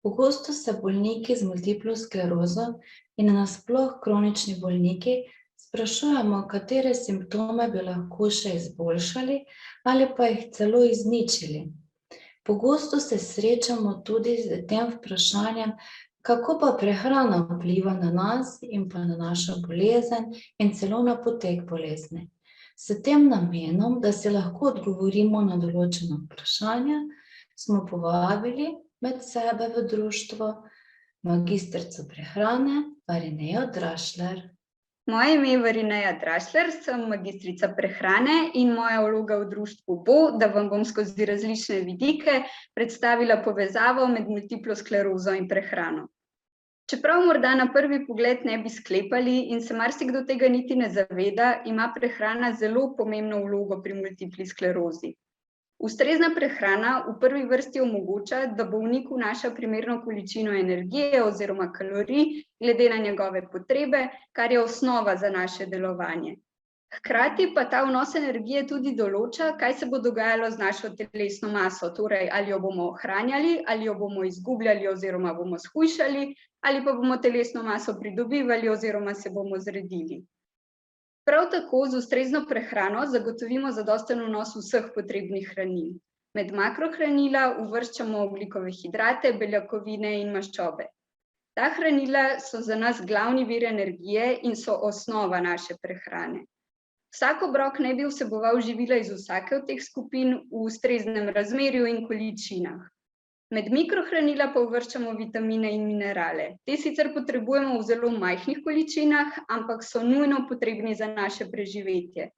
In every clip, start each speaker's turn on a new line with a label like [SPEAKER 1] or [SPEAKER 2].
[SPEAKER 1] Pogosto se bolniki z multiplo sklerozo in nasploh kronični bolniki sprašujemo, katere simptome bi lahko še izboljšali ali pa jih celo izničili. Pogosto se srečamo tudi z tem vprašanjem, kako pa prehrana vpliva na nas in pa na našo bolezen in celo na potek bolezni. S tem namenom, da si lahko odgovorimo na določena vprašanja, smo povabili med sebe v društvo magistrico prehrane Varinejo Drašler.
[SPEAKER 2] Moje ime je Varineja Drašler, sem magistrica prehrane in moja vloga v društvu bo, da vam bom skozi različne vidike predstavila povezavo med multiplo sklerozo in prehrano. Čeprav morda na prvi pogled ne bi sklepali in se marsikdo tega niti ne zaveda, ima prehrana zelo pomembno vlogo pri multipli sklerozi. Ustrezna prehrana v prvi vrsti omogoča, da bolnik vnaša primerno količino energije oziroma kalorij glede na njegove potrebe, kar je osnova za naše delovanje. Hkrati pa ta vnos energije tudi določa, kaj se bo dogajalo z našo telesno maso, torej ali jo bomo ohranjali, ali jo bomo izgubljali oziroma bomo shujšali, ali pa bomo telesno maso pridobivali oziroma se bomo zredili. Prav tako z ustrezno prehrano zagotovimo zadosten vnos vseh potrebnih hranil. Med makrohranila uvrščamo ogljikove hidrate, beljakovine in maščobe. Ta hranila so za nas glavni vir energije in so osnova naše prehrane. Vsak obrok naj bi vseboval živila iz vsake od teh skupin v ustreznem razmerju in količinah. Med mikrohranila pa uvrščamo vitamine in minerale. Te sicer potrebujemo v zelo majhnih količinah, ampak so nujno potrebni za naše preživetje.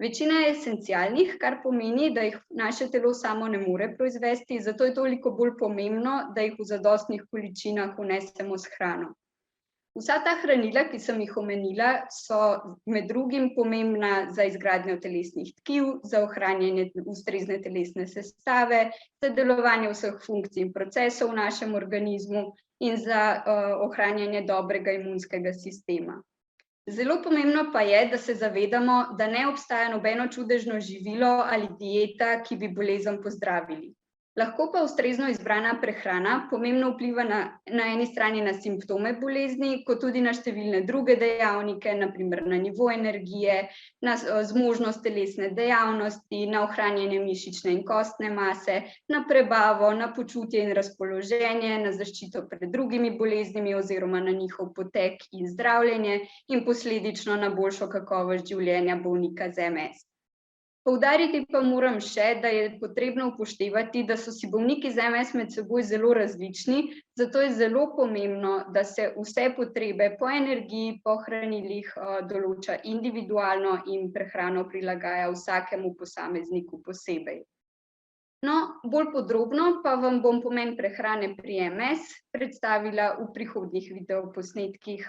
[SPEAKER 2] Večina je esencialnih, kar pomeni, da jih naše telo samo ne more proizvesti, zato je toliko bolj pomembno, da jih v zadostnih količinah vnesemo s hrano. Vsa ta hranila, ki sem jih omenila, so med drugim pomembna za izgradnjo telesnih tkiv, za ohranjanje ustrezne telesne sestave, za delovanje vseh funkcij in procesov v našem organizmu in za ohranjanje dobrega imunskega sistema. Zelo pomembno pa je, da se zavedamo, da ne obstaja nobeno čudežno živilo ali dieta, ki bi bolezen pozdravili. Lahko pa ustrezno izbrana prehrana pomembno vpliva na eni strani na simptome bolezni, kot tudi na številne druge dejavnike, na primer na nivo energije, na zmožnost telesne dejavnosti, na ohranjanje mišične in kostne mase, na prebavo, na počutje in razpoloženje, na zaščito pred drugimi boleznimi oziroma na njihov potek in zdravljenje in posledično na boljšo kakovost življenja bolnika z MS. Poudariti pa moram še, da je potrebno upoštevati, da so si bolniki z MS med seboj zelo različni, zato je zelo pomembno, da se vse potrebe po energiji, po hranilih določa individualno in prehrano prilagaja vsakemu posamezniku posebej. No, bolj podrobno pa vam bom pomen prehrane pri MS predstavila v prihodnjih videoposnetkih.